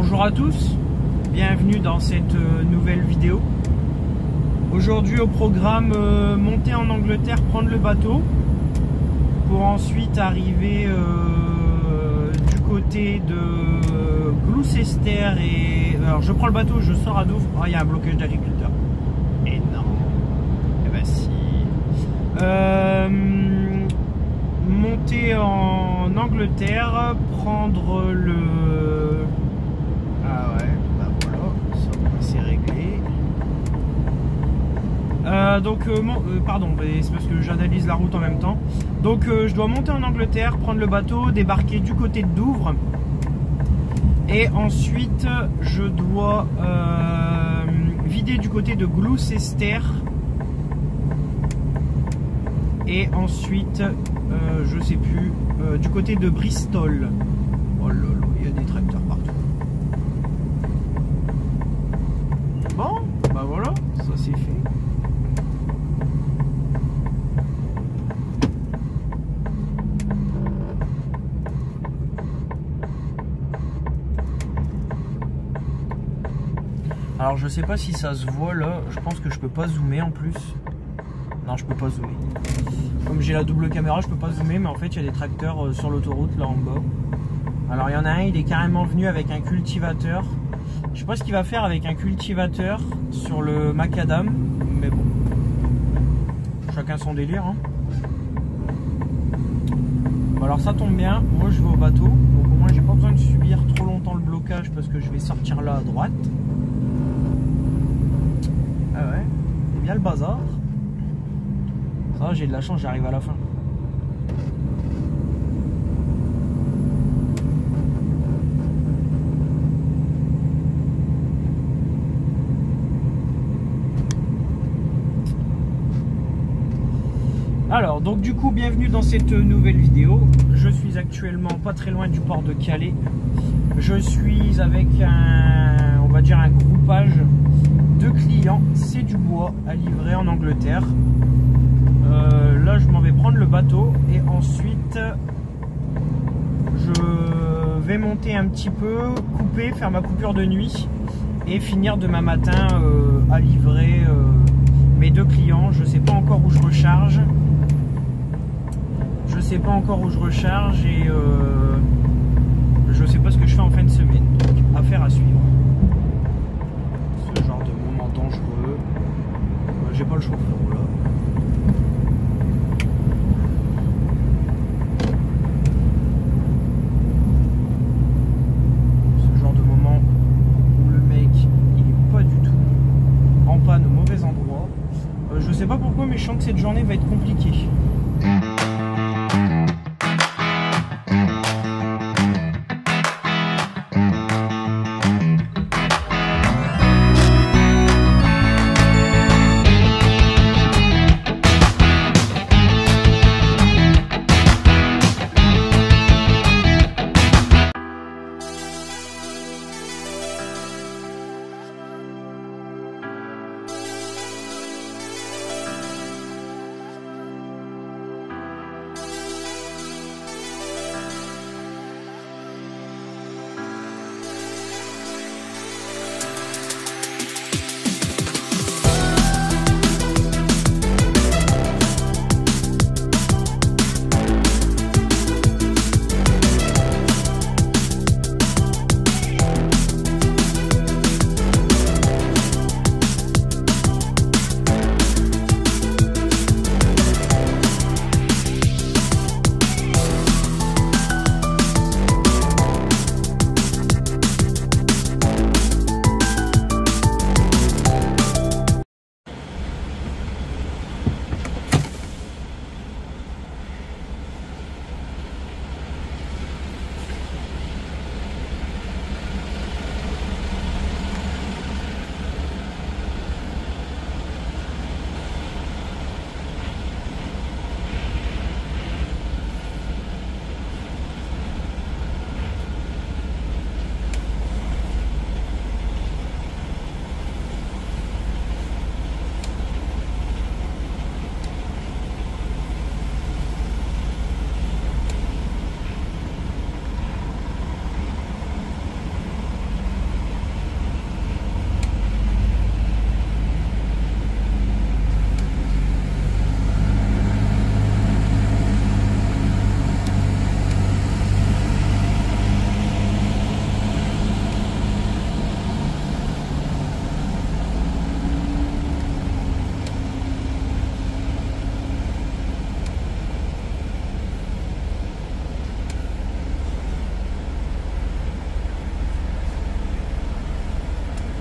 Bonjour à tous, bienvenue dans cette nouvelle vidéo. Aujourd'hui au programme, monter en Angleterre, prendre le bateau pour ensuite arriver du côté de Gloucester. Et alors je prends le bateau, je sors à Douvres. Ah, il y a un blocage d'agriculteurs. Et non. Eh ben si. Monter en Angleterre, prendre le... Ah ouais, bah voilà, ça c'est réglé. Pardon, c'est parce que j'analyse la route en même temps. Donc je dois monter en Angleterre, prendre le bateau, débarquer du côté de Douvres. Et ensuite je dois vider du côté de Gloucester. Et ensuite, je sais plus, du côté de Bristol. Oh là là, il y a des tracteurs partout. Bon, bah voilà, ça c'est fait. Alors je sais pas si ça se voit là, je pense que je peux pas zoomer en plus. Non, je peux pas zoomer. Comme j'ai la double caméra, je peux pas zoomer, mais en fait il y a des tracteurs sur l'autoroute là en bas. Alors il y en a un, il est carrément venu avec un cultivateur. Je sais pas ce qu'il va faire avec un cultivateur sur le macadam, mais bon. Chacun son délire, hein. Bon, alors ça tombe bien, moi je vais au bateau, donc au moins j'ai pas besoin de subir trop longtemps le blocage parce que je vais sortir là à droite. Ah ouais, c'est bien le bazar. Ça, j'ai de la chance, j'arrive à la fin. Alors, donc du coup, bienvenue dans cette nouvelle vidéo. Je suis actuellement pas très loin du port de Calais. Je suis avec un, on va dire un groupage de clients. C'est du bois à livrer en Angleterre. Là je m'en vais prendre le bateau et ensuite je vais monter un petit peu, couper, faire ma coupure de nuit et finir demain matin à livrer mes deux clients. Je sais pas encore où je recharge. Je sais pas encore où je recharge et je sais pas ce que je fais en fin de semaine. Donc affaire à suivre. Ce genre de moment dangereux. J'ai pas le choix frérot là. Je sais pas pourquoi, mais je sens que cette journée va être compliquée.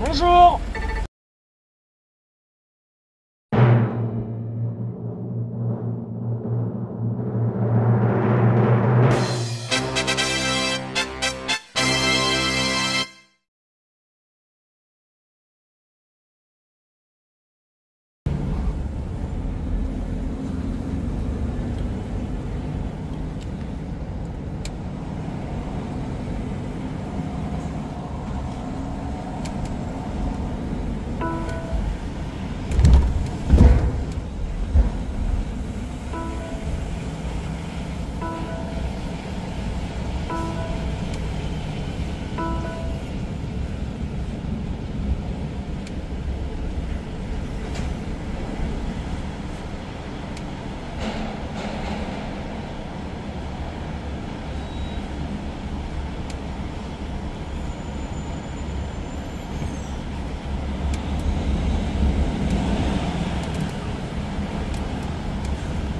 Bonjour.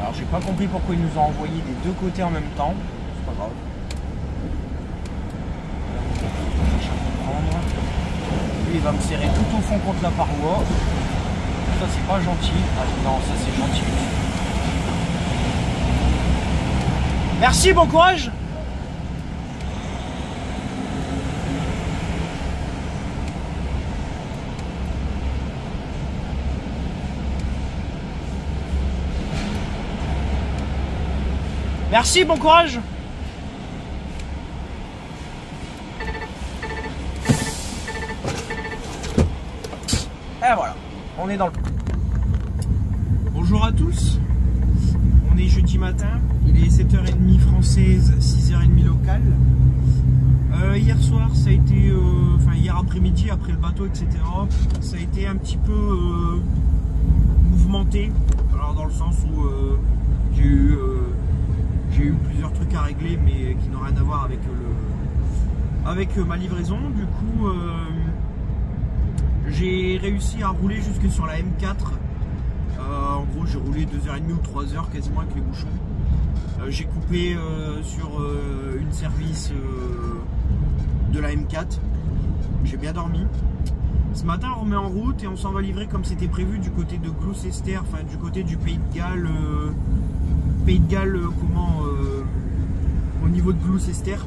Alors j'ai pas compris pourquoi ils nous ont envoyé des deux côtés en même temps. C'est pas grave. Lui il va me serrer tout au fond contre la paroi. Ça c'est pas gentil. Ah non, ça c'est gentil. Merci, bon courage. Merci, bon courage. Et voilà, on est dans le... Bonjour à tous. On est jeudi matin, il est 7h30 française, 6h30 locale. Hier soir, ça a été... hier après-midi, après le bateau, etc. Ça a été un petit peu mouvementé. Alors dans le sens où j'ai eu plusieurs trucs à régler, mais qui n'ont rien à voir avec ma livraison. Du coup, j'ai réussi à rouler jusque sur la M4. En gros, j'ai roulé 2h30 ou 3h quasiment avec les bouchons. J'ai coupé sur une service de la M4. J'ai bien dormi. Ce matin, on remet en route et on s'en va livrer comme c'était prévu du côté de Gloucester, enfin du côté du Pays de Galles. Pays de Galles, au niveau de Gloucester.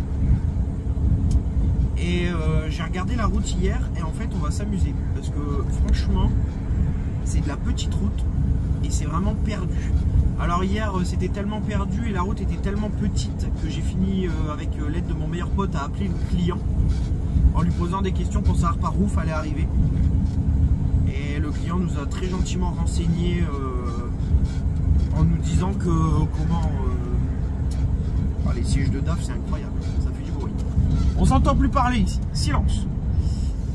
Et j'ai regardé la route hier et en fait on va s'amuser parce que franchement c'est de la petite route et c'est vraiment perdu. Alors hier c'était tellement perdu et la route était tellement petite que j'ai fini avec l'aide de mon meilleur pote à appeler le client en lui posant des questions pour savoir par où fallait arriver. Et le client nous a très gentiment renseigné en nous disant que les sièges de DAF c'est incroyable, ça fait du bruit. On s'entend plus parler ici, silence.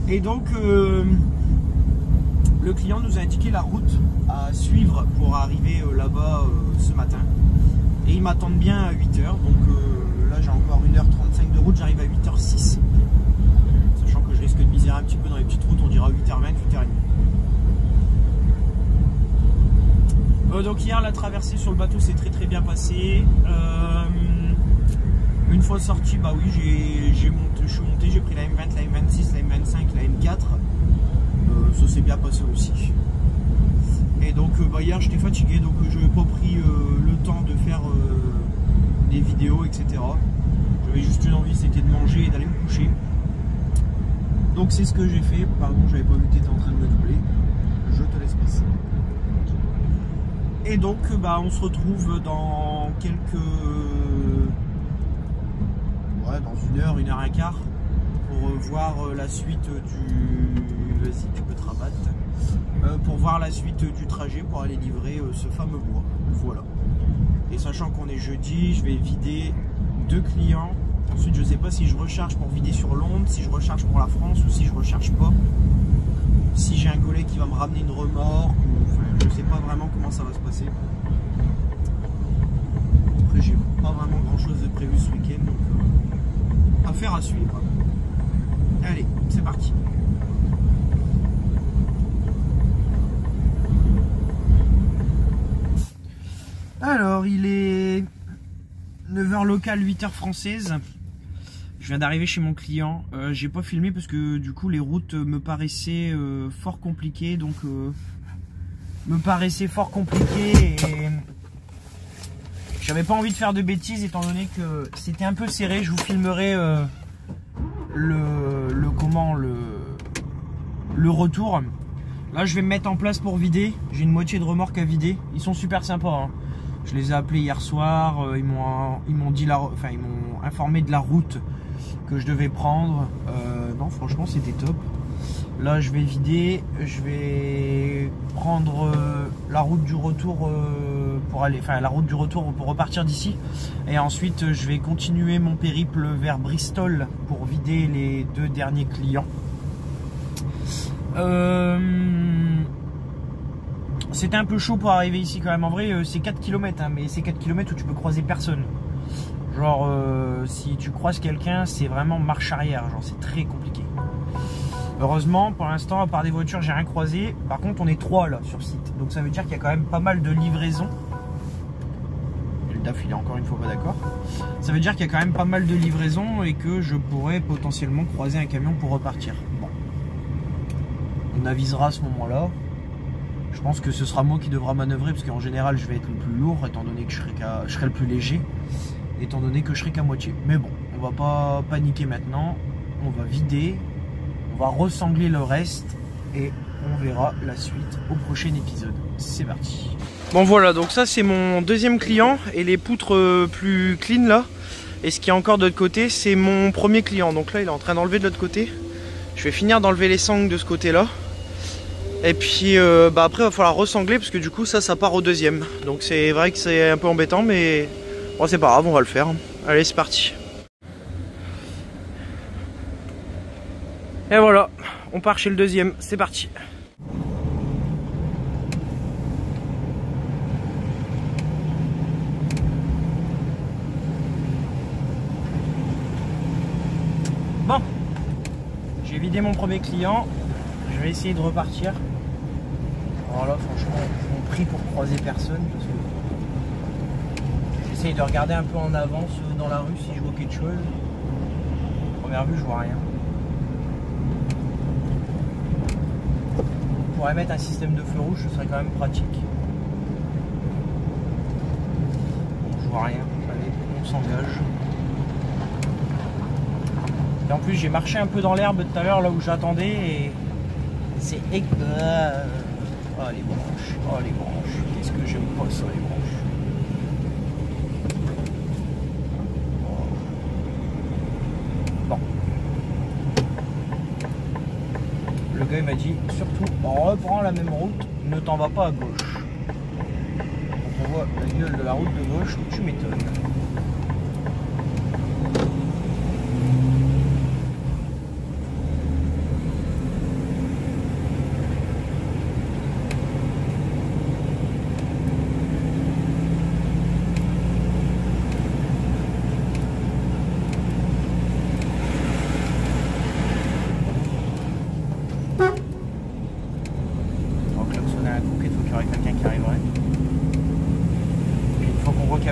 Et donc le client nous a indiqué la route à suivre pour arriver là-bas ce matin. Et ils m'attendent bien à 8h, donc là j'ai encore 1h35 de route, j'arrive à 8h06. Sachant que je risque de misérer un petit peu dans les petites routes, on dira 8h20, 8h30. Donc hier la traversée sur le bateau s'est très bien passée. Une fois sorti, bah oui, je suis monté, j'ai pris la M20, la M26, la M25, la M4. Ça s'est bien passé aussi. Et donc hier j'étais fatigué, donc je n'ai pas pris le temps de faire des vidéos, etc. J'avais juste une envie, c'était de manger et d'aller me coucher. Donc c'est ce que j'ai fait. Pardon, j'avais pas vu que tu étais en train de me doubler. Je te laisse passer. Et donc on se retrouve dans dans 1 heure et quart pour voir la suite du... Vas-y, tu peux te rabattre. Pour voir la suite du trajet pour aller livrer ce fameux bois. Voilà. Et sachant qu'on est jeudi, je vais vider 2 clients. Ensuite, je sais pas si je recharge pour vider sur Londres, si je recharge pour la France ou si je recharge pas. Si j'ai un collègue qui va me ramener une remorque, enfin, je sais pas vraiment comment ça va se passer. Après, j'ai pas vraiment grand chose de prévu ce week-end, donc affaire à suivre. Allez, c'est parti. Alors, il est 9h locale, 8h française. Je viens d'arriver chez mon client. J'ai pas filmé parce que du coup les routes me paraissaient fort compliquées. Donc et j'avais pas envie de faire de bêtises étant donné que c'était un peu serré. Je vous filmerai le retour. Là je vais me mettre en place pour vider. J'ai une moitié de remorque à vider. Ils sont super sympas, hein. Je les ai appelés hier soir. Ils m'ont informé de la route que je devais prendre. Non, franchement c'était top. Là je vais vider. Je vais prendre la route du retour pour repartir d'ici. Et ensuite je vais continuer mon périple vers Bristol pour vider les 2 derniers clients. C'était un peu chaud pour arriver ici quand même. En vrai c'est 4 km, hein, mais c'est 4 km où tu peux croiser personne. Genre si tu croises quelqu'un, c'est vraiment marche arrière. Genre c'est très compliqué. Heureusement pour l'instant, à part des voitures, j'ai rien croisé. Par contre on est 3 là sur site. Donc ça veut dire qu'il y a quand même pas mal de livraisons. Et le DAF il est encore une fois pas d'accord. Ça veut dire qu'il y a quand même pas mal de livraisons et que je pourrais potentiellement croiser un camion pour repartir. Bon. On avisera à ce moment là. Je pense que ce sera moi qui devra manœuvrer parce qu'en général je vais être le plus lourd étant donné que je serai le plus léger, étant donné que je serai qu'à moitié. Mais bon, on va pas paniquer maintenant, on va vider, on va ressangler le reste et on verra la suite au prochain épisode. C'est parti. Bon voilà, donc ça c'est mon deuxième client et les poutres plus clean là. Et ce qui est encore de l'autre côté, c'est mon premier client. Donc là il est en train d'enlever de l'autre côté. Je vais finir d'enlever les sangles de ce côté là. Et puis après il va falloir ressangler parce que du coup ça part au deuxième. Donc c'est vrai que c'est un peu embêtant mais bon, c'est pas grave, on va le faire. Allez c'est parti. Et voilà, on part chez le deuxième, c'est parti. Bon, j'ai vidé mon premier client, je vais essayer de repartir. Alors là franchement je m'en prie pour croiser personne parce que j'essaye de regarder un peu en avance dans la rue si je vois quelque chose. Première vue je vois rien. On pourrait mettre un système de feu rouge, ce serait quand même pratique. Bon, je vois rien, allez on s'engage. Et en plus j'ai marché un peu dans l'herbe tout à l'heure là où j'attendais et c'est oh les branches, qu'est-ce que j'aime pas ça les branches. Bon. Le gars il m'a dit surtout reprends la même route, ne t'en vas pas à gauche. Quand on voit la gueule de la route de gauche, tu m'étonnes.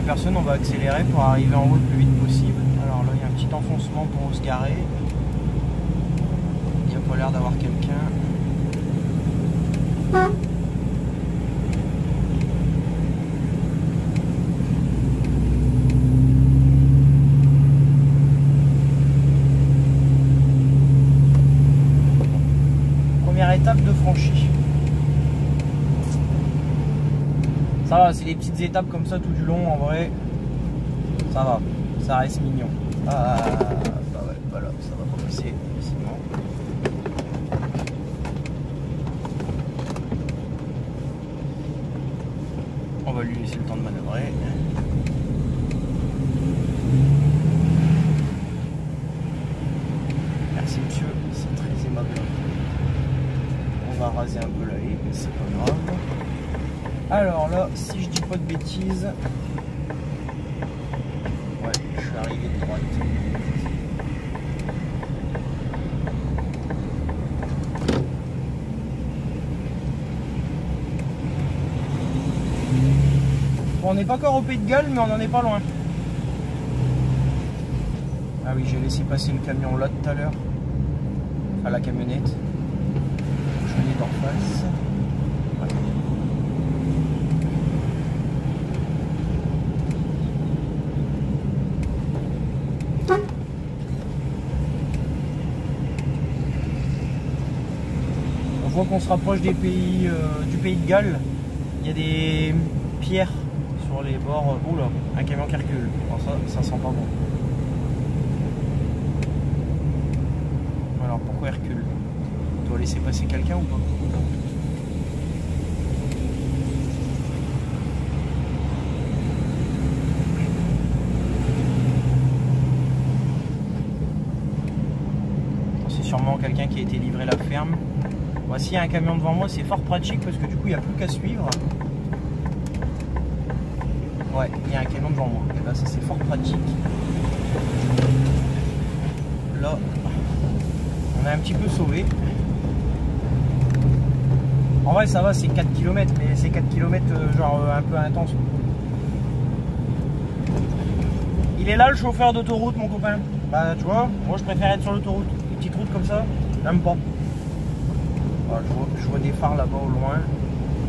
Personne, on va accélérer pour arriver en haut le plus vite possible. Alors là il y a un petit enfoncement pour se garer. Il n'y a pas l'air d'avoir quelqu'un. Première étape de franchie. Ça va, c'est des petites étapes comme ça tout du long, en vrai, ça va, ça reste mignon. Ah, bah ouais, voilà, ça va pas passer facilement. On va lui laisser le temps de manœuvrer. Merci monsieur, c'est très aimable. On va raser un peu la haie, mais c'est pas grave. Alors là, si je dis pas de bêtises, ouais, je suis arrivé de droite. Bon, on n'est pas encore au Pays de Galles, mais on n'en est pas loin. Ah oui, j'ai laissé passer le camion là tout à l'heure. Enfin la camionnette. Je venais d'en face. Voilà. On voit qu'on se rapproche des pays, du pays de Galles. Il y a des pierres sur les bords. Oula, un camion qui recule. Bon, ça sent pas bon. Alors pourquoi il recule? On doit laisser passer quelqu'un ou pas? C'est sûrement quelqu'un qui a été livré à la ferme. Voici un camion devant moi, c'est fort pratique parce que du coup il n'y a plus qu'à suivre. Ouais, il y a un camion devant moi. Et là ça c'est fort pratique. Là, on a un petit peu sauvé. En vrai ça va, c'est 4 km, mais c'est 4 km genre un peu intense. Il est là le chauffeur d'autoroute mon copain. Bah tu vois, moi je préfère être sur l'autoroute. Une petite route comme ça, j'aime pas. Voilà, je vois des phares là-bas au loin.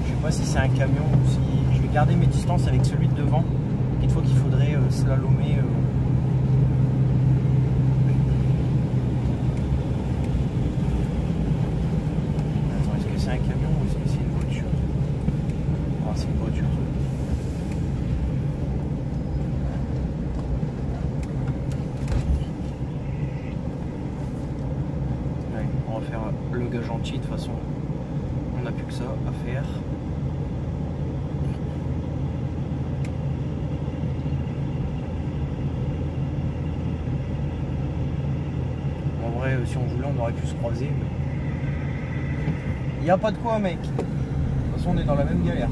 Je sais pas si c'est un camion ou si... Je vais garder mes distances avec celui de devant. Une fois qu'il faudrait slalomer. Attends, est-ce que c'est un camion ou est-ce que c'est une voiture? Ah, c'est une voiture. Ouais, on va faire le gars gentil de toute façon. On n'a plus que ça à faire. En vrai, si on voulait, on aurait pu se croiser. Mais... il n'y a pas de quoi, mec. De toute façon, on est dans la même galère.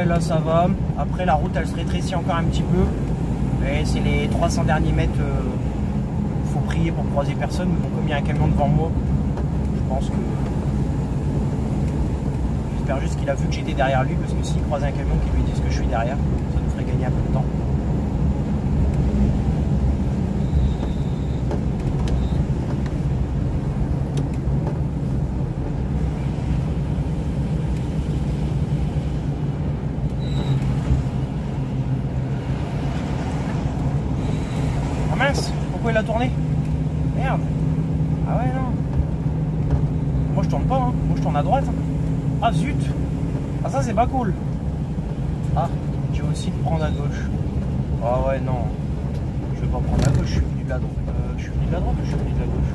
Là ça va, après la route elle se rétrécit encore un petit peu, mais c'est les 300 derniers mètres, faut prier pour croiser personne, mais bon, comme il y a un camion devant moi, je pense que, j'espère juste qu'il a vu que j'étais derrière lui, parce que s'il croise un camion qui lui dise que je suis derrière, ça nous ferait gagner un peu de temps. Mince, pourquoi il a tourné? Merde. Ah ouais, non. Moi je tourne pas, hein. Moi je tourne à droite. Hein. Ah zut. Ah ça c'est pas cool. Ah, tu veux aussi le prendre à gauche. Ah ouais, non. Je vais pas prendre à gauche, je suis venu de la droite. Je suis venu de la droite ou je suis venu de la gauche?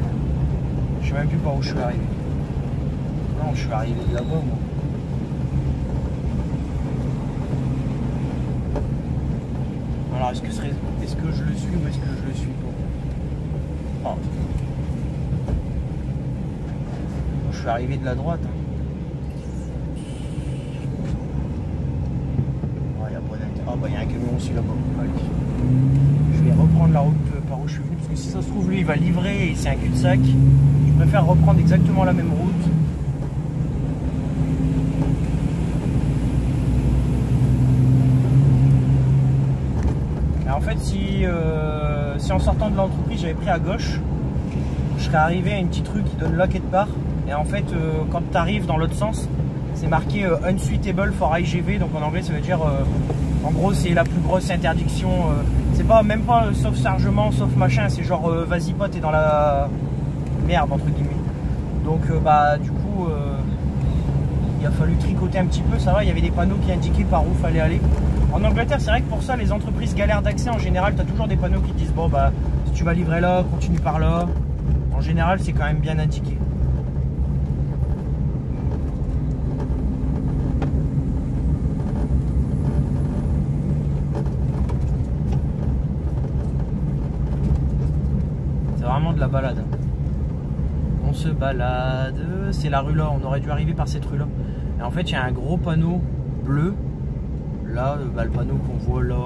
Je sais même plus par où je suis arrivé. Non, je suis arrivé de là-bas, moi. Alors est-ce que je le suis ou est-ce que je le suis pas? Oh. Je suis arrivé de la droite. Hein. Oh, y a pas d'intérêt. Ah bah il y a un camion aussi là-bas. Allez. Je vais reprendre la route par où je suis venu parce que si ça se trouve lui il va livrer et c'est un cul-de-sac. Je préfère reprendre exactement la même route. En fait, si en sortant de l'entreprise j'avais pris à gauche, je serais arrivé à une petite rue qui donne là quelque part. Et en fait, quand tu arrives dans l'autre sens, c'est marqué Unsuitable for IGV. Donc en anglais, ça veut dire, en gros, c'est la plus grosse interdiction. C'est pas même pas sauf chargement, sauf machin. C'est genre, vas-y pas, t'es dans la merde entre guillemets. Donc bah du coup, il a fallu tricoter un petit peu. Ça va, il y avait des panneaux qui indiquaient par où fallait aller. En Angleterre, c'est vrai que pour ça, les entreprises galèrent d'accès. En général, tu as toujours des panneaux qui disent bon, bah, si tu vas livrer là, continue par là. En général, c'est quand même bien indiqué. C'est vraiment de la balade. On se balade. C'est la rue là. On aurait dû arriver par cette rue là. Et en fait, il y a un gros panneau bleu. Là, le panneau qu'on voit là,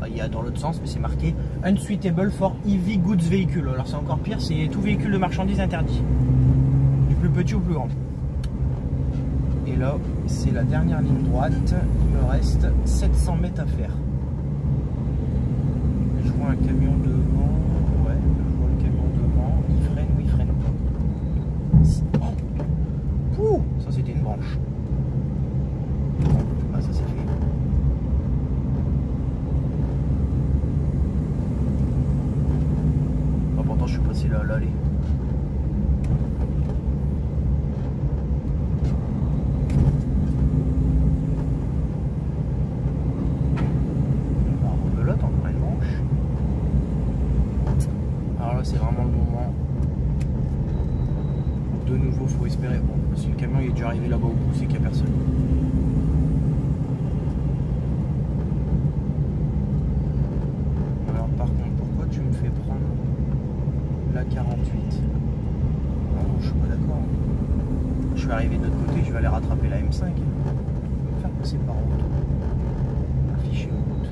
il y a dans l'autre sens, mais c'est marqué Unsuitable for EV Goods Vehicle. Alors c'est encore pire, c'est tout véhicule de marchandises interdit. Du plus petit au plus grand. Et là, c'est la dernière ligne droite. Il me reste 700 mètres à faire. Je vois un camion devant. Ouais, je vois le camion devant. Il freine ou il freine pas. Oh. Ouh, ça c'était une branche. Ah, ça c'est fait. Ah, pourtant je suis passé là à l'allée. C'est vraiment le moment. De nouveau, faut espérer. Bon, si le camion il est déjà arrivé là-bas au bout, c'est qu'il n'y a personne. Alors, par contre, pourquoi tu me fais prendre la 48? Ah non, je suis pas d'accord. Je suis arrivé de l'autre côté, je vais aller rattraper la M5. Je vais me faire passer par route. Afficher route.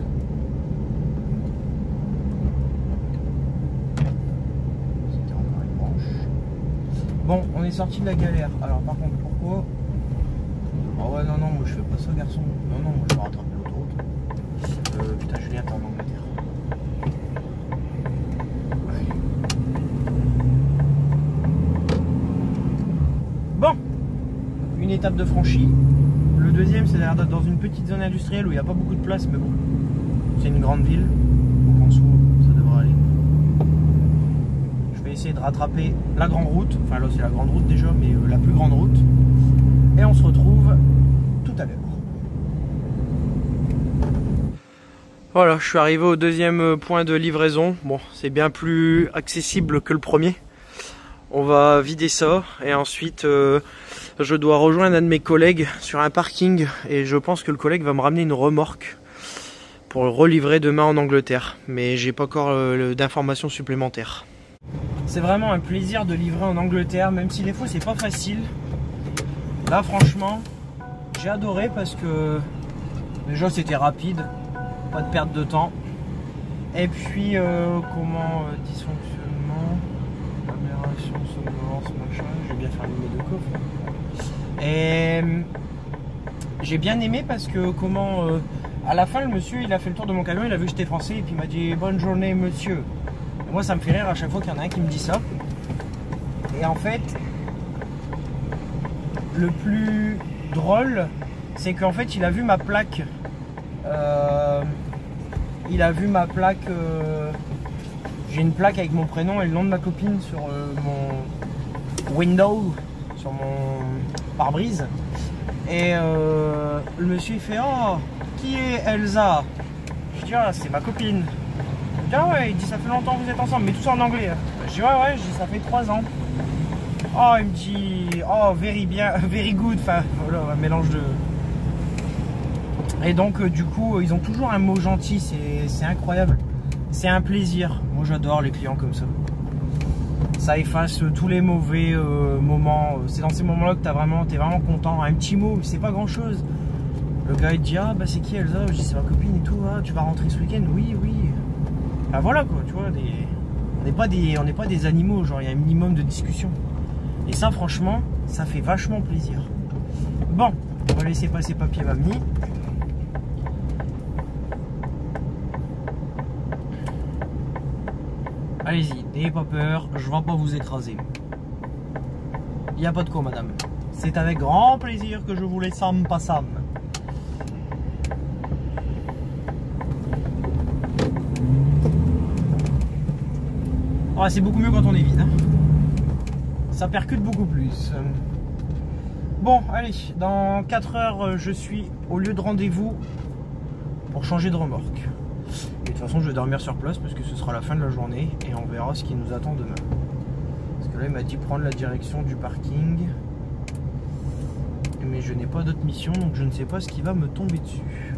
Bon, on est sorti de la galère. Alors par contre, pourquoi? Oh ouais, non, non, moi je fais pas ça, garçon. Non, non, moi je vais rattraper l'autoroute. Putain, Julien, t'es en Angleterre. Ouais. Bon, une étape de franchie. Le deuxième, c'est d'aller dans une petite zone industrielle où il n'y a pas beaucoup de place, mais bon, c'est une grande ville. Donc en soi, ça devrait aller. Essayer de rattraper la grande route, enfin là c'est la grande route déjà, mais la plus grande route, et on se retrouve tout à l'heure. Voilà, je suis arrivé au deuxième point de livraison. Bon, c'est bien plus accessible que le premier. On va vider ça et ensuite je dois rejoindre un de mes collègues sur un parking et je pense que le collègue va me ramener une remorque pour le relivrer demain en Angleterre, mais j'ai pas encore d'informations supplémentaires. C'est vraiment un plaisir de livrer en Angleterre, même si des fois c'est pas facile. Là franchement, j'ai adoré parce que déjà c'était rapide, pas de perte de temps. Et puis dysfonctionnement, amélioration, somnolence, machin, j'ai bien fait mes deux coffres. Et j'ai bien aimé parce que à la fin le monsieur il a fait le tour de mon camion, il a vu que j'étais français et puis il m'a dit bonne journée monsieur. Moi ça me fait rire à chaque fois qu'il y en a un qui me dit ça. Et en fait, le plus drôle, c'est qu'en fait il a vu ma plaque. J'ai une plaque avec mon prénom et le nom de ma copine sur mon window, sur mon pare-brise. Et le monsieur il fait oh, qui est Elsa? Je dis ah c'est ma copine. Ah ouais, il dit ça fait longtemps que vous êtes ensemble, mais tout ça en anglais. Je dis ouais, je dis ça fait 3 ans. Oh, il me dit oh, very good, enfin voilà, un mélange de. Et donc du coup, ils ont toujours un mot gentil, c'est incroyable. C'est un plaisir. Moi j'adore les clients comme ça. Ça efface tous les mauvais moments. C'est dans ces moments-là que t'es vraiment content. Un petit mot, c'est pas grand-chose. Le gars il dit ah bah c'est qui Elsa? Je dis c'est ma copine et tout. Ah, tu vas rentrer ce week-end? Oui. Ah voilà quoi, tu vois, on n'est pas des animaux, genre il y a un minimum de discussion. Et ça franchement, ça fait vachement plaisir. Bon, on va laisser passer papier mamie. Allez-y, n'ayez pas peur, je ne vais pas vous écraser. Il n'y a pas de quoi madame. C'est avec grand plaisir que je vous laisse en passant. Ah, c'est beaucoup mieux quand on est vide. Hein. Ça percute beaucoup plus. Bon, allez, dans 4 heures, je suis au lieu de rendez-vous pour changer de remorque. Et de toute façon, je vais dormir sur place parce que ce sera la fin de la journée et on verra ce qui nous attend demain. Parce que là, il m'a dit prendre la direction du parking. Mais je n'ai pas d'autre mission, donc je ne sais pas ce qui va me tomber dessus.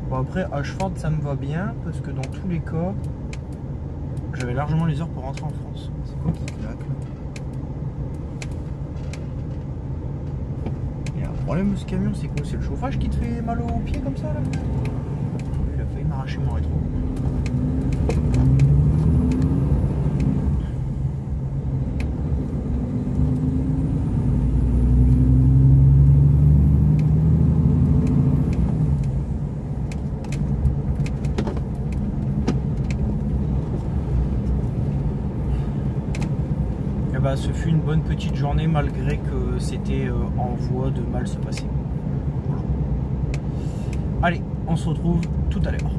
Bon, après, Ashford, ça me va bien parce que dans tous les cas, j'avais largement les heures pour rentrer en France. C'est quoi qui claque là? Merde. Le problème de ce camion, c'est quoi? C'est le chauffage qui te fait mal aux pieds comme ça là? Il a failli m'arracher mon rétro. Bah, ce fut une bonne petite journée malgré que c'était en voie de mal se passer. Voilà. Allez, on se retrouve tout à l'heure.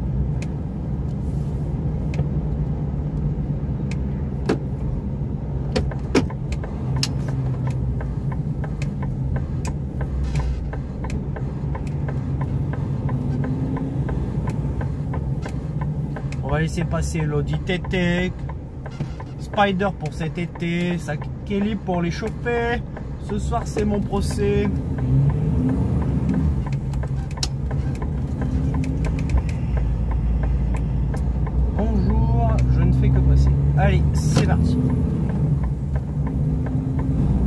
On va laisser passer l'Audi TT. Spider pour cet été, ça Kelly pour les chauffer. Ce soir c'est mon procès. Bonjour, je ne fais que passer. Allez, c'est parti.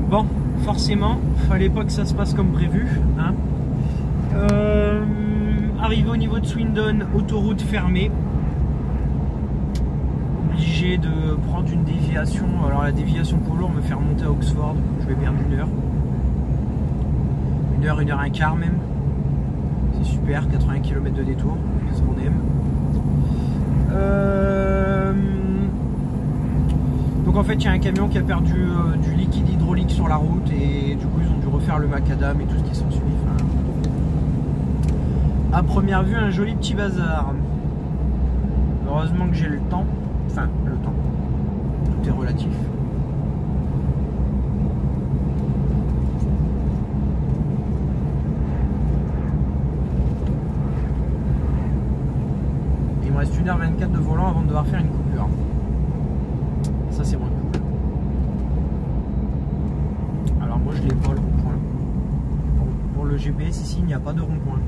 Bon, forcément, fallait pas que ça se passe comme prévu, hein. Arrivé au niveau de Swindon, autoroute fermée. Obligé de prendre une déviation. Alors la déviation pour lourd me fait remonter à Oxford. Je vais perdre 1 heure. 1 heure et quart même. C'est super, 80 km de détour, c'est ce qu'on aime. Donc en fait il y a un camion qui a perdu du liquide hydraulique sur la route et du coup ils ont dû refaire le macadam et tout ce qui s'ensuit. Enfin, à première vue un joli petit bazar. Heureusement que j'ai le temps. Enfin, le temps. Tout est relatif. Il me reste 1h24 de volant avant de devoir faire une coupure. Ça, c'est moins cool. Alors, moi, je l'ai pas le rond-point. Pour le GPS, ici, il n'y a pas de rond-point.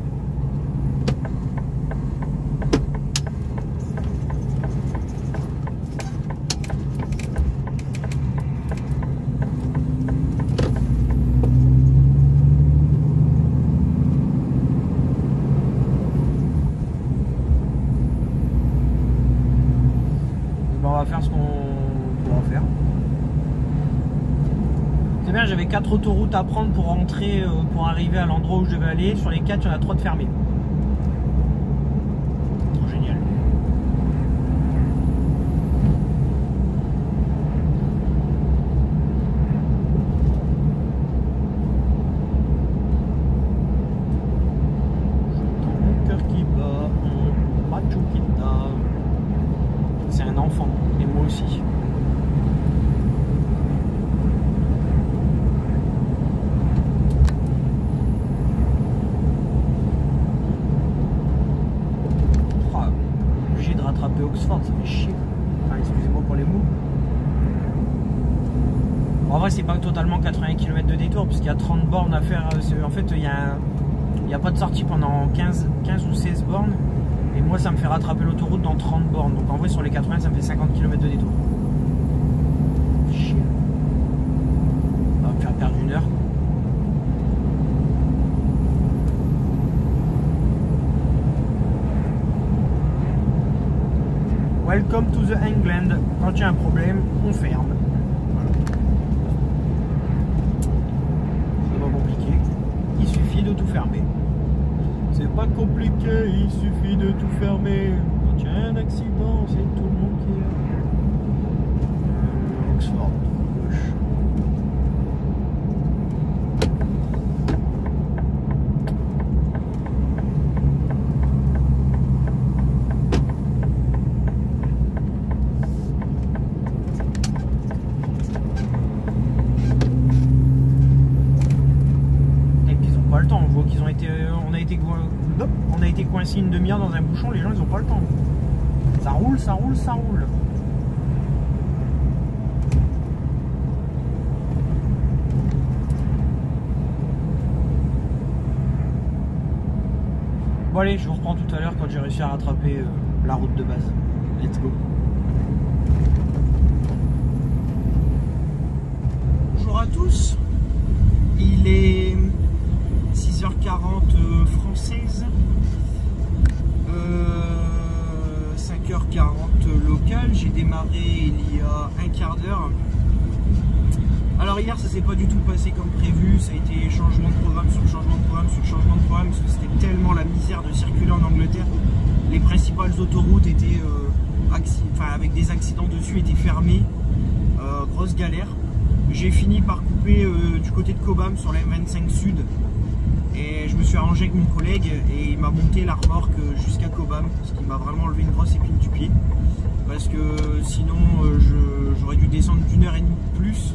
On va faire ce qu'on pourra faire. C'est bien, j'avais 4 autoroutes à prendre pour rentrer, pour arriver à l'endroit où je devais aller. Sur les 4, il y en a 3 de fermées. Trop génial. J'entends mon cœur qui bat, mon macho qui tape. C'est un enfant, et moi aussi. Oh, obligé de rattraper Oxford, ça fait chier. Enfin, excusez-moi pour les mots. Bon, en vrai, c'est pas totalement 80 km de détour, puisqu'il y a 30 bornes à faire. En fait, il n'y a pas de sortie pendant 15 ou 16 bornes. Et moi ça me fait rattraper l'autoroute dans 30 bornes. Donc en vrai sur les 80 ça me fait 50 km de détour. Chier. Ça va me faire perdre 1 heure. Welcome to the England. Quand il y a un problème, on ferme. Voilà. C'est pas compliqué. Il suffit de tout fermer. C'est pas compliqué, il suffit de tout fermer. Quand il y a un accident, c'est tout le monde qui est. Oxford, gauche. On a été coincé une demi-heure dans un bouchon, les gens ils ont pas le temps. Ça roule, ça roule, ça roule. Bon allez, je vous reprends tout à l'heure quand j'ai réussi à rattraper la route de base. Let's go. Bonjour à tous. Il est 6h40 française, 5h40 locale. J'ai démarré il y a un quart d'heure. Alors hier ça s'est pas du tout passé comme prévu, ça a été changement de programme sur changement de programme sur changement de programme, parce que c'était tellement la misère de circuler en Angleterre. Les principales autoroutes étaient avec des accidents dessus, étaient fermées, grosse galère. J'ai fini par couper du côté de Cobham sur la M25 Sud, et je me suis arrangé avec mon collègue et il m'a monté la remorque jusqu'à Cobham, ce qui m'a vraiment enlevé une grosse épine du pied, parce que sinon j'aurais dû descendre d'1h30 de plus.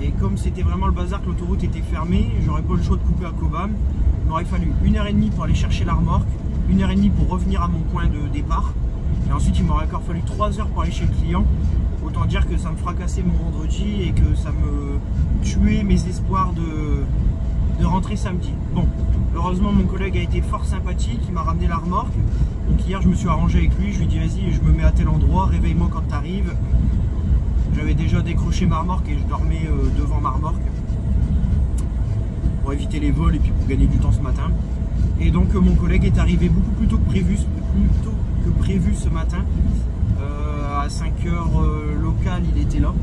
Et comme c'était vraiment le bazar, que l'autoroute était fermée, j'aurais pas le choix de couper à Cobham. Il m'aurait fallu 1h30 pour aller chercher la remorque, 1h30 pour revenir à mon point de départ. Et ensuite il m'aurait encore fallu 3 heures pour aller chez le client. Autant dire que ça me fracassait mon vendredi et que ça me tuait mes espoirs de rentrer samedi. Bon, heureusement mon collègue a été fort sympathique, il m'a ramené la remorque. Donc hier je me suis arrangé avec lui, je lui ai dit vas-y, je me mets à tel endroit, réveille-moi quand tu arrives. J'avais déjà décroché ma remorque et je dormais devant ma remorque pour éviter les vols et puis pour gagner du temps ce matin. Et donc mon collègue est arrivé beaucoup plus tôt que prévu ce matin. À 5h locale il était là,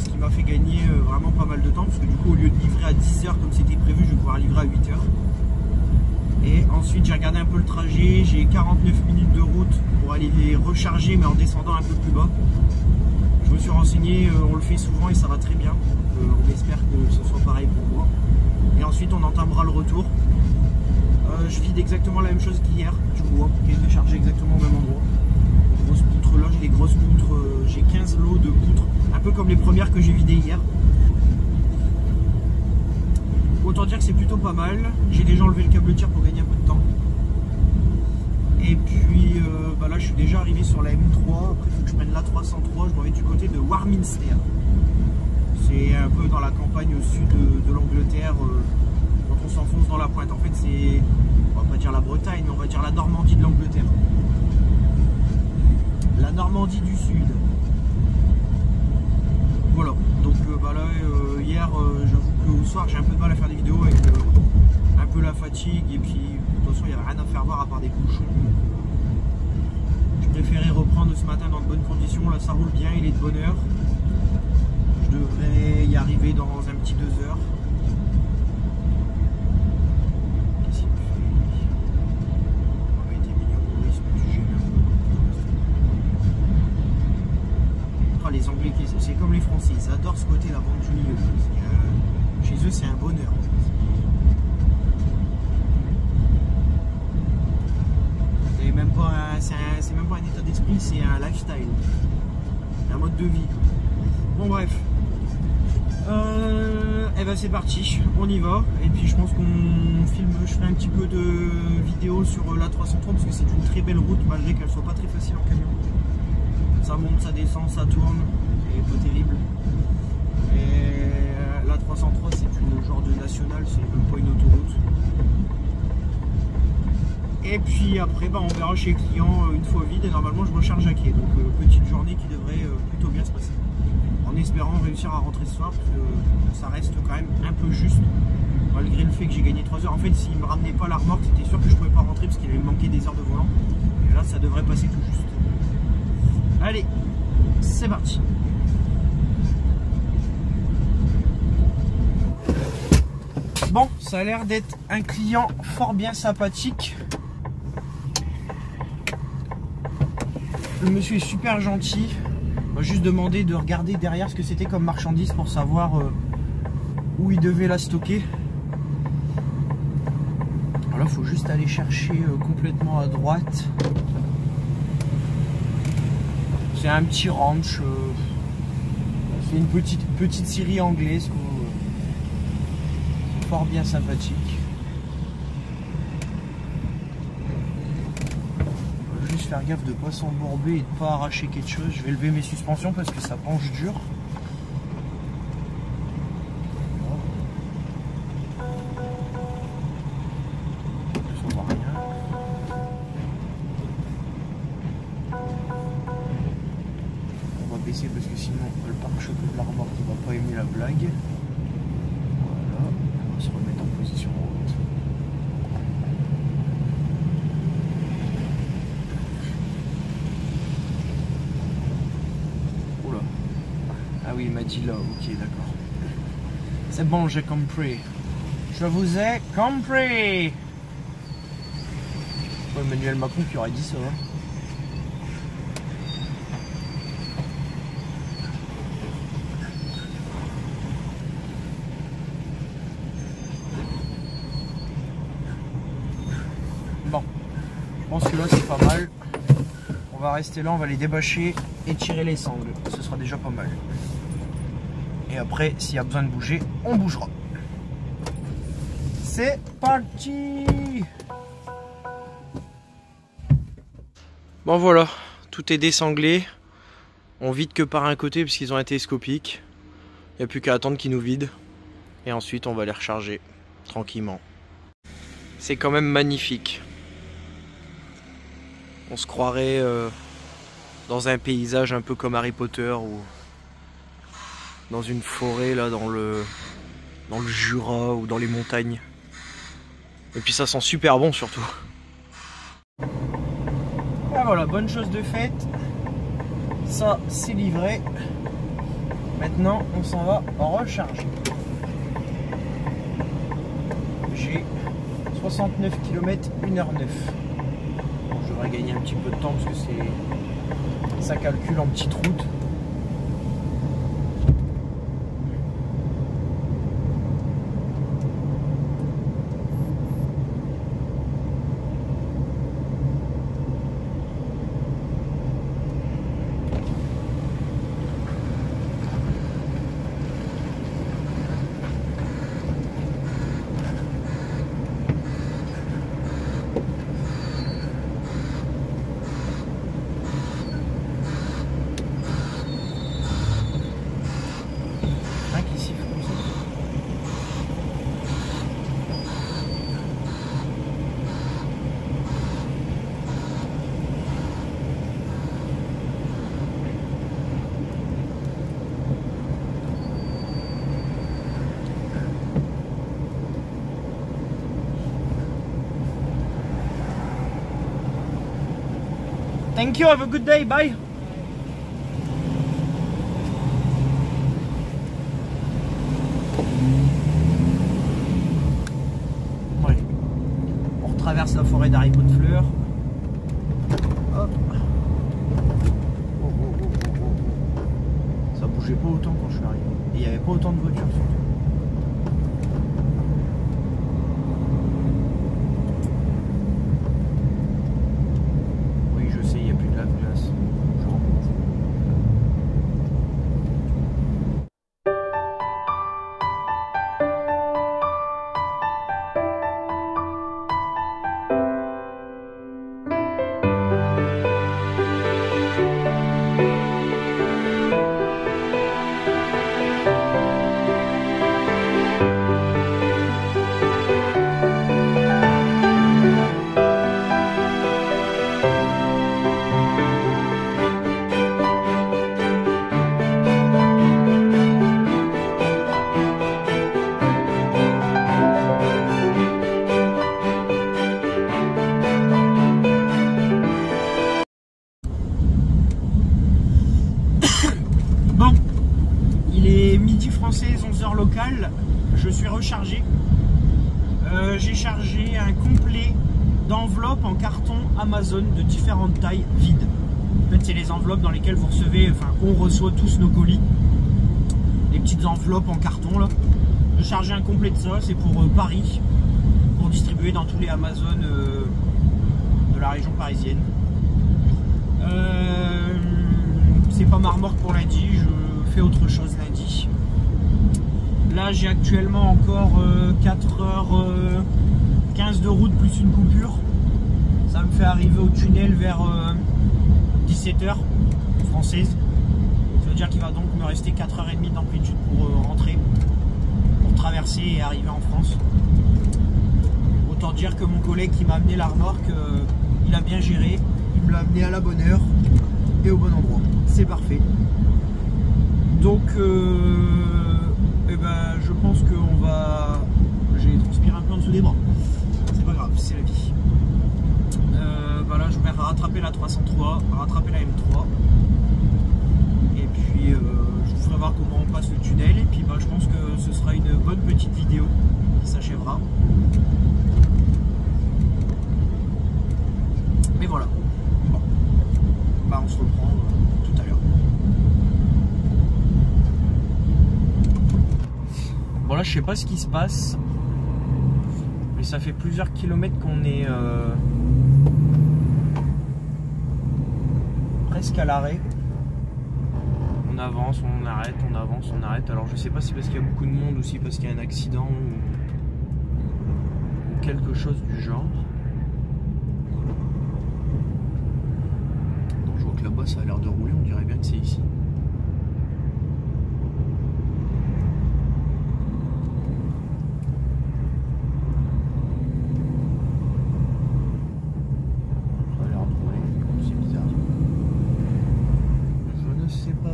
ce qui m'a fait gagner vraiment pas mal de temps, parce que du coup au lieu de livrer à 10h comme c'était prévu, je vais pouvoir livrer à 8h. Et ensuite j'ai regardé un peu le trajet, j'ai 49 minutes de route pour aller les recharger, mais en descendant un peu plus bas. Je me suis renseigné, on le fait souvent et ça va très bien. On espère que ce soit pareil pour moi. Et ensuite on entamera le retour. Je vide exactement la même chose qu'hier, du bois, qui est déchargé exactement au même endroit. Grosse poutre là, j'ai des grosses poutres, j'ai 15 lots de poutres, un peu comme les premières que j'ai vidées hier. Autant dire que c'est plutôt pas mal. J'ai déjà enlevé le câble tir pour gagner un peu de temps. Et puis là je suis déjà arrivé sur la M3, après il faut que je prenne la 303, je m'en vais du côté de Warminster. C'est un peu dans la campagne au sud de l'Angleterre, quand on s'enfonce dans la pointe. En fait c'est, on va pas dire la Bretagne, mais on va dire la Normandie de l'Angleterre. La Normandie du sud. Voilà, donc hier j'avoue qu'au soir j'ai un peu de mal à faire des vidéos avec un peu la fatigue, et puis de toute façon il n'y avait rien à faire voir à part des bouchons. Je préférais reprendre ce matin dans de bonnes conditions. Là ça roule bien, il est de bonne heure. Je devrais y arriver dans un petit 2 heures. Qu'est-ce qu'il fait? On va être mignon pour lui, c'est plus gênant. Oh, les Anglais, c'est comme les Français, ils adorent ce côté la bande du milieu. Chez eux c'est un bonheur. C'est même pas un état d'esprit, c'est un lifestyle, un mode de vie. Bon bref, et ben c'est parti, on y va. Et puis je pense qu'on filme, je ferai un petit peu de vidéo sur la 303 parce que c'est une très belle route malgré qu'elle soit pas très facile en camion. Ça monte, ça descend, ça tourne, c'est pas terrible. Et la 303 c'est une genre de nationale, c'est même pas une autoroute. Et puis après on verra chez le client une fois vide, et normalement je recharge à quai. Donc petite journée qui devrait plutôt bien se passer. En espérant réussir à rentrer ce soir, parce que ça reste quand même un peu juste, malgré le fait que j'ai gagné 3 heures. En fait s'il ne me ramenait pas la remorque, c'était sûr que je ne pouvais pas rentrer parce qu'il allait me manquer des heures de volant. Et là ça devrait passer tout juste. Allez, c'est parti. Bon, ça a l'air d'être un client fort bien sympathique. Le monsieur est super gentil. On m'a juste demandé de regarder derrière ce que c'était comme marchandise pour savoir où il devait la stocker. Alors il faut juste aller chercher complètement à droite. C'est un petit ranch. C'est une petite scierie anglaise. C'est fort bien sympathique. Faire gaffe de ne pas s'embourber et de ne pas arracher quelque chose. Je vais lever mes suspensions parce que ça penche dur. Ça voit rien. On va baisser parce que sinon le pare-choc de la remorque ne va pas aimer la blague. Voilà, on va se remettre en position haute. oui, il m'a dit là, ok, d'accord. C'est bon, j'ai compris. Je vous ai compris. C'est pas Emmanuel Macron qui aurait dit ça. Hein. Bon, je pense que là c'est pas mal. On va rester là, on va les débâcher et tirer les sangles. Ce sera déjà pas mal. Et après, s'il y a besoin de bouger, on bougera. C'est parti! Bon voilà, tout est désanglé. On vide que par un côté parce qu'ils ont un télescopique. Il n'y a plus qu'à attendre qu'ils nous vident. Et ensuite, on va les recharger tranquillement. C'est quand même magnifique. On se croirait dans un paysage un peu comme Harry Potter ou dans une forêt là dans le Jura ou dans les montagnes. Et puis ça sent super bon surtout. Ah voilà, bonne chose de faite. Ça c'est livré. Maintenant on s'en va recharger. J'ai 69 km 1h09. Bon, je devrais gagner un petit peu de temps parce que ça calcule en petite route. Thank you, have a good day, bye. Ouais. On retraverse la forêt d'haricots de fleurs. Hop. Ça bougeait pas autant quand je suis arrivé. Et il n'y avait pas autant de voitures surtout. Française, 11h locale, je suis rechargé. J'ai chargé un complet d'enveloppes en carton Amazon de différentes tailles vides. En fait, c'est les enveloppes dans lesquelles vous recevez, enfin, on reçoit tous nos colis. Les petites enveloppes en carton là. J'ai chargé un complet de ça, c'est pour Paris, pour distribuer dans tous les Amazon de la région parisienne. C'est pas ma remorque pour lundi, je fais autre chose lundi. Là j'ai actuellement encore 4h15 de route plus une coupure. Ça me fait arriver au tunnel vers 17h française. Ça veut dire qu'il va donc me rester 4h30 d'amplitude pour rentrer, pour traverser et arriver en France. Autant dire que mon collègue qui m'a amené la remorque, il a bien géré, il me l'a amené à la bonne heure et au bon endroit. C'est parfait. Donc je pense qu'on va... J'ai transpiré un peu en dessous des bras. C'est pas grave, c'est la vie. Là, je vais rattraper la 303, rattraper la M3. Et puis, je vous ferai voir comment je pense que ce sera une bonne petite vidéo qui s'achèvera. Mais voilà. Bon. Bah on se reprend tout à l'heure. Bon là je sais pas ce qui se passe. Mais ça fait plusieurs kilomètres qu'on est presque à l'arrêt. On avance, on arrête, on avance, on arrête. Alors je sais pas si c'est parce qu'il y a beaucoup de monde ou si parce qu'il y a un accident ou quelque chose du genre. Donc, je vois que là-bas ça a l'air de rouler, on dirait bien que c'est ici. Ça a l'air de rouler, c'est bizarre. Je ne sais pas.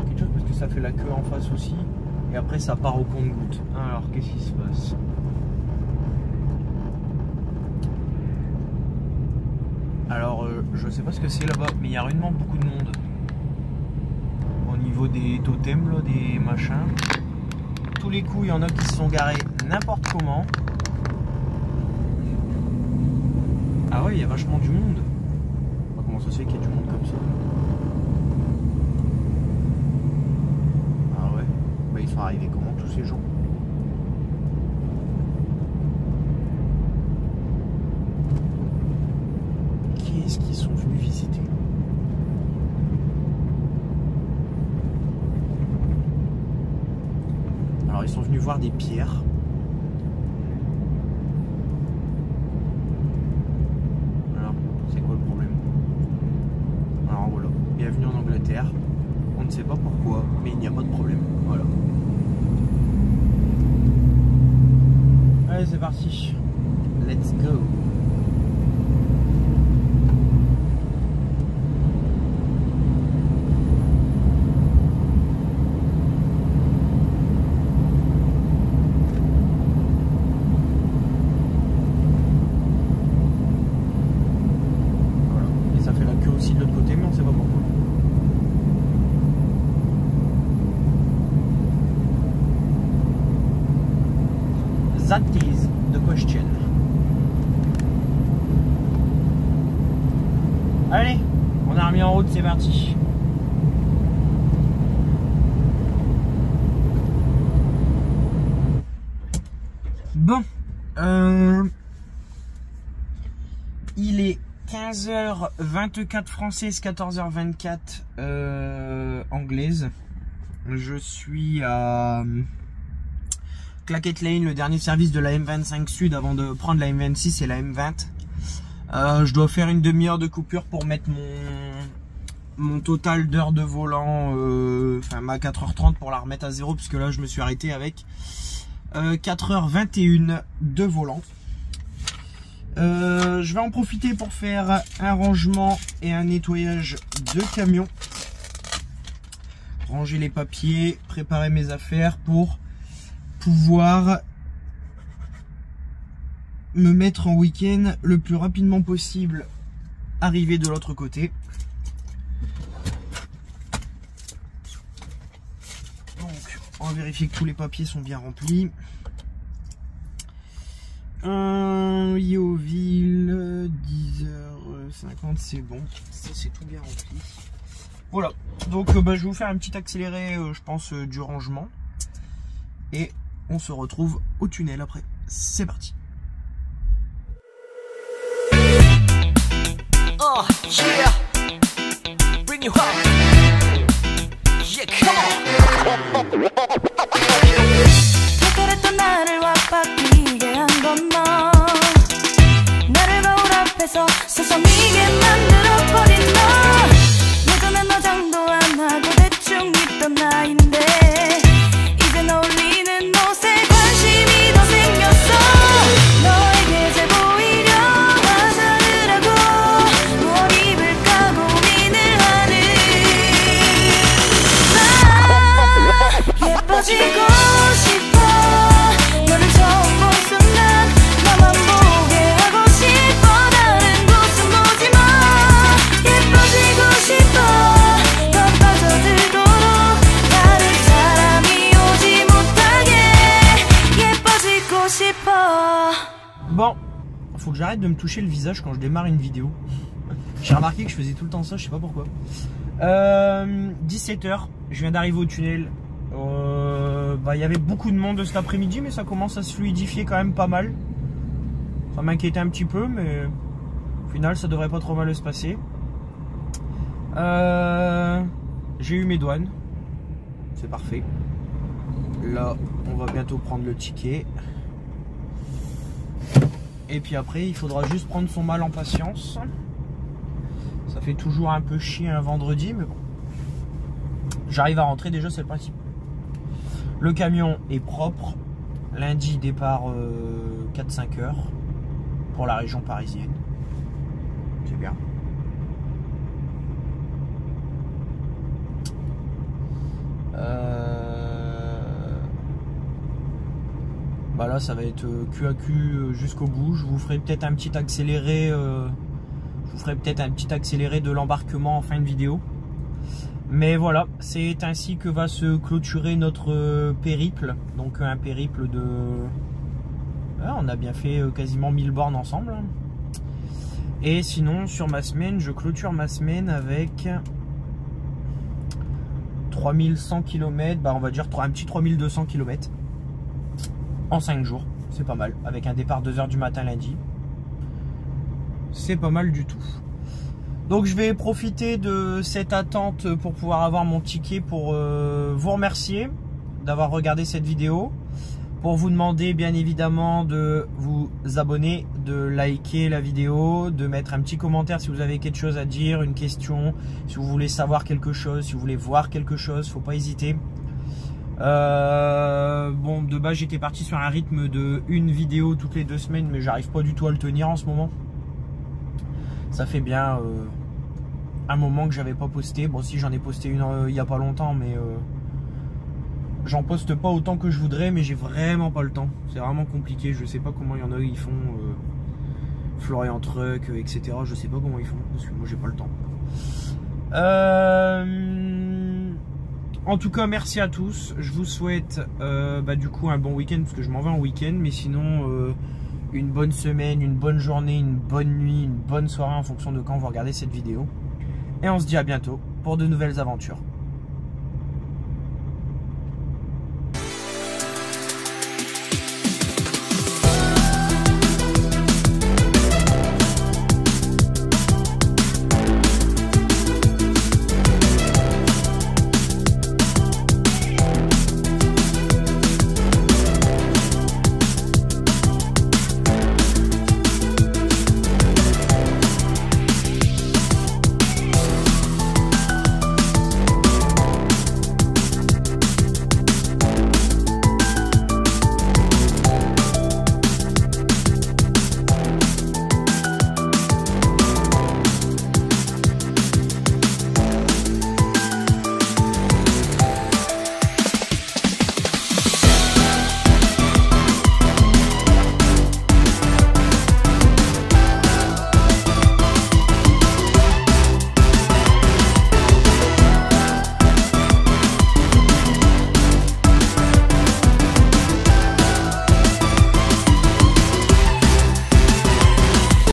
Quelque chose parce que ça fait la queue en face aussi et après ça part au compte-gouttes. Alors qu'est-ce qui se passe? Alors je sais pas ce que c'est là-bas mais il y a réellement beaucoup de monde au niveau des totems là, des machins. Tous les coups il y en a qui se sont garés n'importe comment. Ah ouais, il y a vachement du monde. Comment ça se fait qu'il y a du monde comme ça? Ils sont arrivés comment tous ces gens? Qu'est-ce qu'ils sont venus visiter? Alors ils sont venus voir des pierres. Alors c'est quoi le problème? Alors voilà, bienvenue en Angleterre. On ne sait pas pourquoi, mais il n'y a pas de problème. Voilà. Allez, c'est parti. Let's go. Voilà. Et ça fait la queue aussi de l'autre côté, mais on ne sait pas pourquoi. That is the question. Allez, on a remis en route, c'est parti. Bon, il est 15h24 française, 14h24 anglaise. Je suis à Claquette Lane, le dernier service de la M25 Sud avant de prendre la M26 et la M20. Je dois faire une demi-heure de coupure pour mettre mon total d'heures de volant, enfin ma 4h30 pour la remettre à zéro, puisque là je me suis arrêté avec 4h21 de volant. Je vais en profiter pour faire un rangement et un nettoyage de camion. Ranger les papiers, préparer mes affaires pour pouvoir me mettre en week-end le plus rapidement possible, arriver de l'autre côté. Donc on va vérifier que tous les papiers sont bien remplis. Yeovil, 10h50, c'est bon, ça c'est tout bien rempli. Voilà, donc je vais vous faire un petit accéléré, je pense, du rangement. Et on se retrouve au tunnel après. C'est parti. Oh, yeah. Bring you up. Yeah, come on. 그랬던 나를 와빠끼게 한 건 너. 나를 거울 앞에서 서성이게 만들어버린 너. 예전엔 너 장도 안 하고 대충 있던 나인데 이젠 어울리는 옷에 관심이 더 생겼어. 너에게 잘 보이려 화장을 하고 뭘 입을까 고민을 하는 나. 예뻐지고 싶어. 너를 처음 본 순간 나만 보게 하고 싶어. 다른 곳은 보지 마. de me toucher le visage quand je démarre une vidéo. J'ai remarqué que je faisais tout le temps ça, je sais pas pourquoi. 17 h, je viens d'arriver au tunnel. Il y avait beaucoup de monde cet après-midi, mais ça commence à se fluidifier quand même pas mal. Ça m'inquiétait un petit peu, mais au final ça devrait pas trop mal se passer. J'ai eu mes douanes, c'est parfait. Là on va bientôt prendre le ticket. Et puis après il faudra juste prendre son mal en patience. Ça fait toujours un peu chier un vendredi, mais bon. J'arrive à rentrer, déjà c'est le principe. Le camion est propre. Lundi départ 4-5 heures pour la région parisienne. C'est bien. Là ça va être cul à cul jusqu'au bout. Je vous ferai peut-être un petit accéléré. De l'embarquement en fin de vidéo. Mais voilà, c'est ainsi que va se clôturer notre périple. Donc un périple de... on a bien fait quasiment 1000 bornes ensemble. Et sinon sur ma semaine, je clôture ma semaine avec 3100 km, on va dire un petit 3200 km en 5 jours. C'est pas mal, avec un départ 2 h du matin lundi. C'est pas mal du tout. Donc je vais profiter de cette attente pour pouvoir avoir mon ticket pour vous remercier d'avoir regardé cette vidéo. Pour vous demander bien évidemment de vous abonner, de liker la vidéo, de mettre un petit commentaire si vous avez quelque chose à dire, une question, si vous voulez savoir quelque chose, si vous voulez voir quelque chose, faut pas hésiter. De base j'étais parti sur un rythme de une vidéo toutes les 2 semaines, mais j'arrive pas du tout à le tenir en ce moment. Ça fait bien un moment que j'avais pas posté. Bon, si j'en ai posté une il y a pas longtemps, mais j'en poste pas autant que je voudrais, mais j'ai vraiment pas le temps. C'est vraiment compliqué. Je sais pas comment il y en a ils font. Florian Truck, etc. Je sais pas comment ils font parce que moi j'ai pas le temps. En tout cas, merci à tous. Je vous souhaite du coup un bon week-end parce que je m'en vais en week-end, mais sinon une bonne semaine, une bonne journée, une bonne nuit, une bonne soirée en fonction de quand vous regardez cette vidéo. Et on se dit à bientôt pour de nouvelles aventures.